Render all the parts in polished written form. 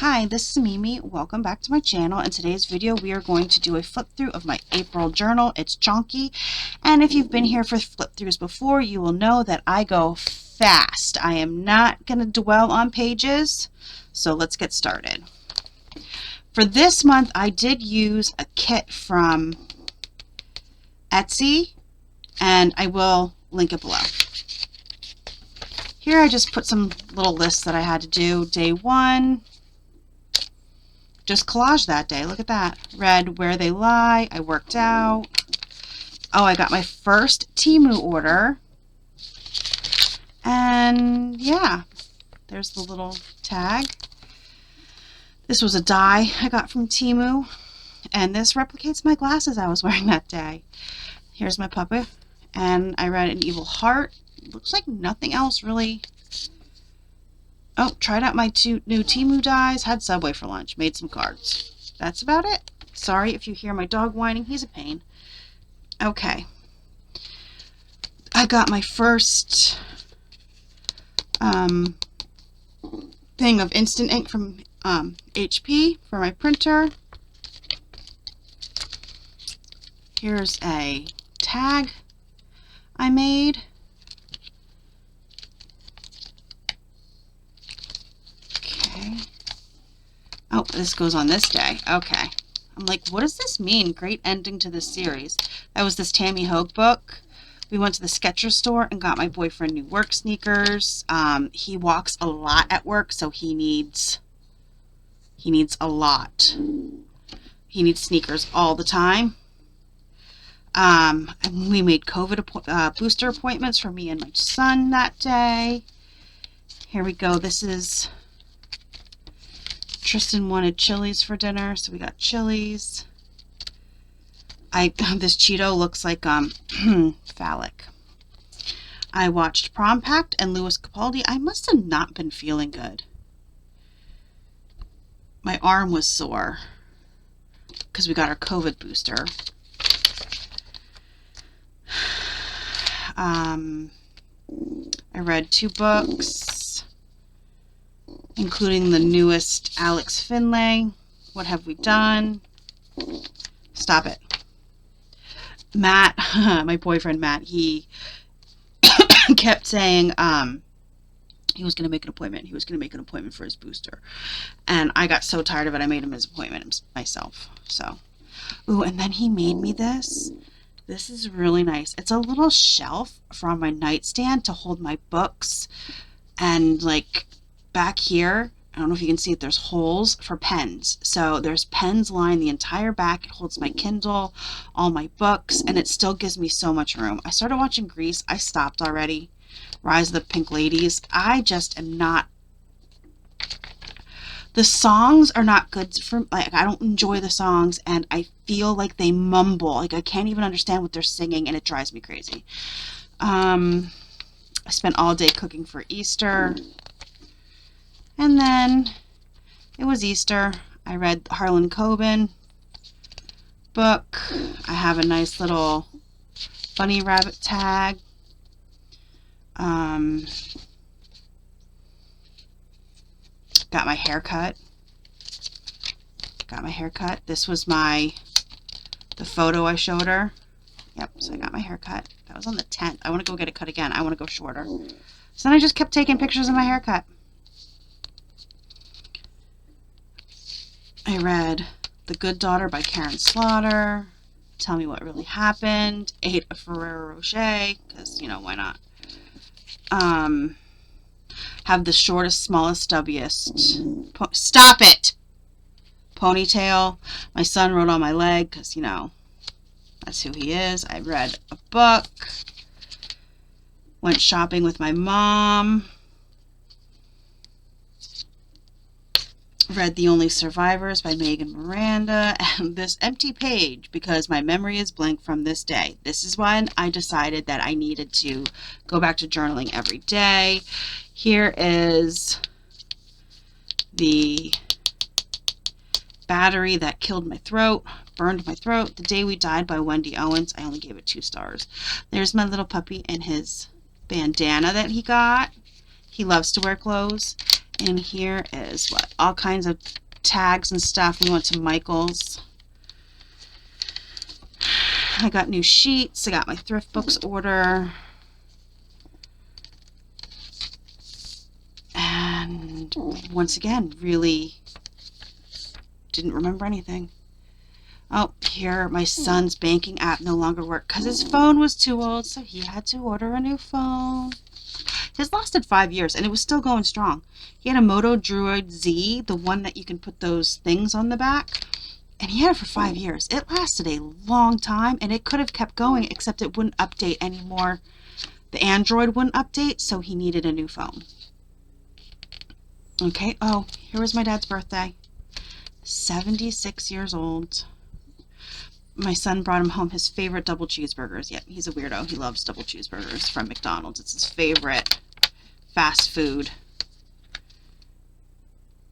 Hi, this is Mimi. Welcome back to my channel. In today's video, we are going to do a flip through of my April journal. It's chunky, and if you've been here for flip throughs before, you will know that I go fast. I am not going to dwell on pages, so let's get started. For this month, I did use a kit from Etsy, and I will link it below. Here I just put some little lists that I had to do. Day 1, just collage that day. Look at that. Read Where They Lie. I worked out. Oh, I got my first Temu order. And yeah, there's the little tag. This was a die I got from Temu. And this replicates my glasses I was wearing that day. Here's my puppet. And I read An Evil Heart. Looks like nothing else really. Oh, tried out my 2 new Temu dies. Had Subway for lunch. Made some cards. That's about it. Sorry if you hear my dog whining. He's a pain. Okay. I got my first thing of instant ink from HP for my printer. Here's a tag I made. Okay. Oh, this goes on this day. Okay. I'm like, what does this mean? Great ending to this series. That was this Tammy Hogue book. We went to the Skechers store and got my boyfriend new work sneakers. He walks a lot at work, so he needs a lot. He needs sneakers all the time. We made COVID booster appointments for me and my son that day. Here we go. This is Tristan wanted chilies for dinner, so we got chilies. This Cheeto looks like phallic. I watched Prom Pact and Louis Capaldi. I must have not been feeling good. My arm was sore because we got our COVID booster. I read 2 books, including the newest Alex Finlay, What Have We Done? Stop it. Matt, my boyfriend Matt, he kept saying he was going to make an appointment. He was going to make an appointment for his booster. And I got so tired of it, I made him his appointment myself. So, ooh, and then he made me this. This is really nice. It's a little shelf from my nightstand to hold my books. And like back here, I don't know if you can see it, there's holes for pens. So there's pens lined the entire back. It holds my Kindle, all my books, and it still gives me so much room. I started watching Grease. I stopped already. Rise of the Pink Ladies. I just am not. The songs are not good for, like, I don't enjoy the songs, and I feel like they mumble. Like, I can't even understand what they're singing, and it drives me crazy. I spent all day cooking for Easter. And then it was Easter. I read Harlan Coben book. I have a nice little bunny rabbit tag. Got my hair cut. This was the photo I showed her. Yep, so I got my hair cut. That was on the 10th. I want to go get it cut again. I want to go shorter. So then I just kept taking pictures of my haircut. I read The Good Daughter by Karen Slaughter. Tell Me What Really Happened. Ate a Ferrero Rocher, because, you know, why not? Have the shortest, smallest, stubbiest. Stop it! Ponytail. My son wrote on my leg, because, you know, that's who he is. I read a book. Went shopping with my mom. Read The Only Survivors by Megan Miranda, and this empty page because my memory is blank from this day. This is when I decided that I needed to go back to journaling every day. Here is the battery that killed my throat, burned my throat. The Day We Died by Wendy Owens. I only gave it 2 stars. There's my little puppy and his bandana that he got. He loves to wear clothes. And here is what? All kinds of tags and stuff. We went to Michael's. I got new sheets. I got my thrift books order. And once again, really didn't remember anything. Oh, here, my son's banking app no longer worked because his phone was too old, so he had to order a new phone. His lasted 5 years, and it was still going strong. He had a Moto Droid Z, the one that you can put those things on the back, and he had it for 5 years. It lasted a long time, and it could have kept going, except it wouldn't update anymore. The Android wouldn't update, so he needed a new phone. Okay, oh, here was my dad's birthday. 76 years old. My son brought him home his favorite double cheeseburgers. Yeah, he's a weirdo. He loves double cheeseburgers from McDonald's. It's his favorite fast food.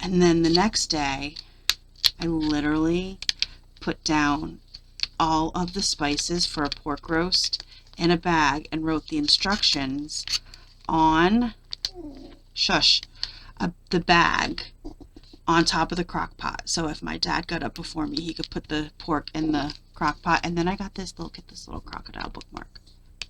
And then the next day, I literally put down all of the spices for a pork roast in a bag and wrote the instructions on, the bag on top of the crock pot. So if my dad got up before me, he could put the pork in the crock pot. And then I got this little crocodile bookmark.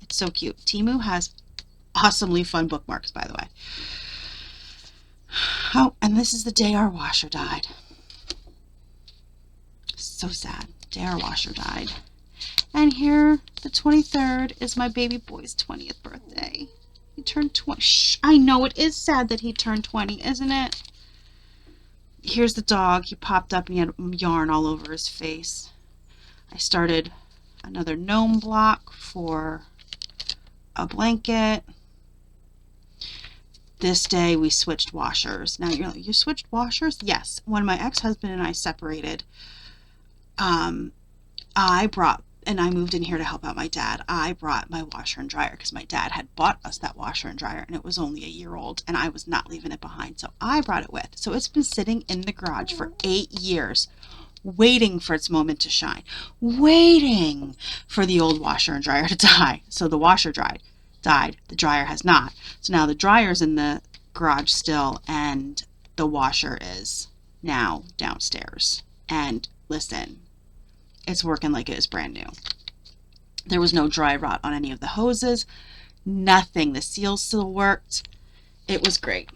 It's so cute. Temu has awesomely fun bookmarks, by the way. Oh, and this is the day our washer died. So sad. Day our washer died. And here, the 23rd, is my baby boy's 20th birthday. He turned 20. Shh, I know it is sad that he turned 20, isn't it? Here's the dog. He popped up and he had yarn all over his face. I started another gnome block for a blanket. This day we switched washers. Now you're like, you switched washers? Yes. When my ex-husband and I separated, I moved in here to help out my dad. I brought my washer and dryer because my dad had bought us that washer and dryer and it was only a year old and I was not leaving it behind. So I brought it with. So it's been sitting in the garage for 8 years, waiting for its moment to shine, waiting for the old washer and dryer to die. So the washer died, the dryer has not. So now the dryer's in the garage still and the washer is now downstairs. And listen, it's working like it is brand new. There was no dry rot on any of the hoses, nothing. The seals still worked. It was great.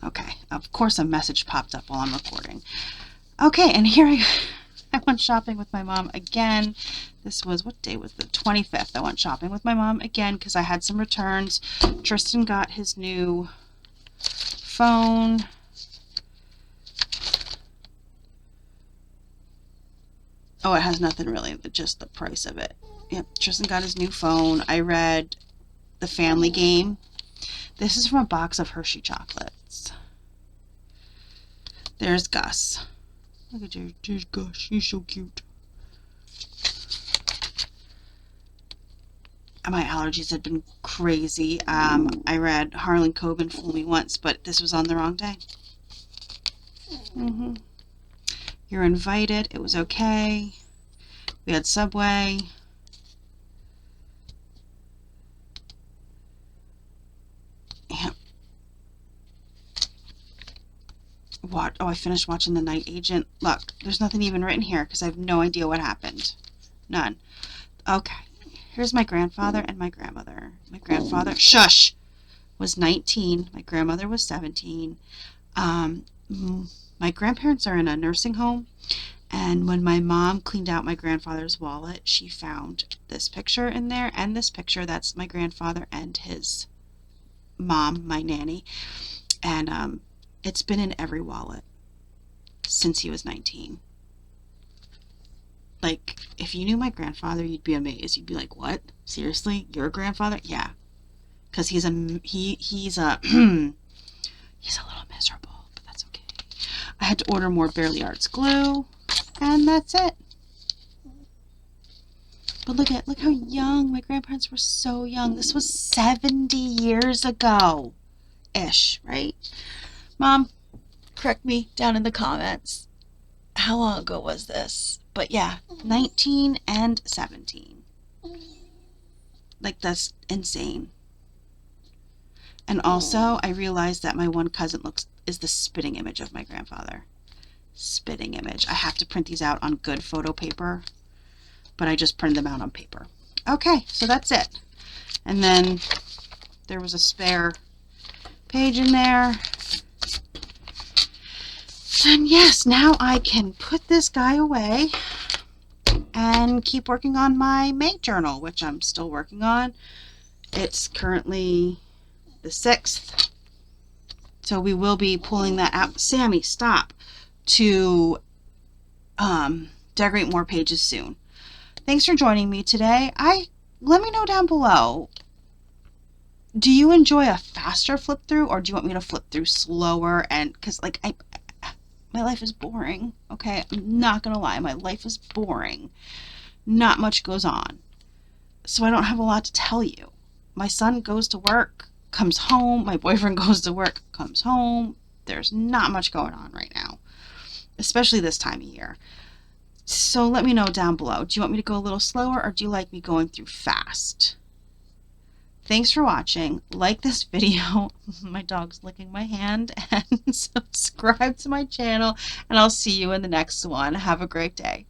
Okay, of course a message popped up while I'm recording. Okay, and here I went shopping with my mom again. This was, what day was the 25th? I went shopping with my mom again because I had some returns. Tristan got his new phone. Oh, it has nothing really, just the price of it. Yep, Tristan got his new phone. I read The Family Game. This is from a box of Hershey chocolates. There's Gus. Look at you, there's Gus. He's so cute. My allergies had been crazy. I read Harlan Coben, Fool Me Once, but this was on the wrong day. You're Invited. It was okay. We had Subway. Yeah. What? Oh, I finished watching The Night Agent. Look, there's nothing even written here because I have no idea what happened. None. Okay. Here's my grandfather and my grandmother. My grandfather, was 19. My grandmother was 17. My grandparents are in a nursing home. And when my mom cleaned out my grandfather's wallet, she found this picture in there. And this picture, that's my grandfather and his mom, my nanny. And it's been in every wallet since he was 19. Like, if you knew my grandfather, you'd be amazed. You'd be like, what? Seriously? Your grandfather? Yeah. Because he's a he's a little miserable, but that's okay. I had to order more Barely Arts glue, and that's it. But look how young. My grandparents were so young. This was 70 years ago. Ish, right? Mom, correct me down in the comments. How long ago was this? But yeah, 19 and 17. Like, that's insane. And also, I realized that my one cousin is the spitting image of my grandfather. Spitting image. I have to print these out on good photo paper, but I just printed them out on paper. Okay, so that's it. And then there was a spare page in there. And yes, now I can put this guy away and keep working on my May journal, which I'm still working on. It's currently the 6th. So we will be pulling that out. Sammy, stop. To decorate more pages soon. Thanks for joining me today. Let me know down below. Do you enjoy a faster flip through, or do you want me to flip through slower? And because like my life is boring. Okay, I'm not gonna lie, my life is boring. Not much goes on, so I don't have a lot to tell you. My son goes to work, comes home. My boyfriend goes to work, comes home. There's not much going on right now, especially this time of year. So let me know down below. Do you want me to go a little slower, or do you like me going through fast? Thanks for watching. Like this video. My dog's licking my hand. And subscribe to my channel. And I'll see you in the next one. Have a great day.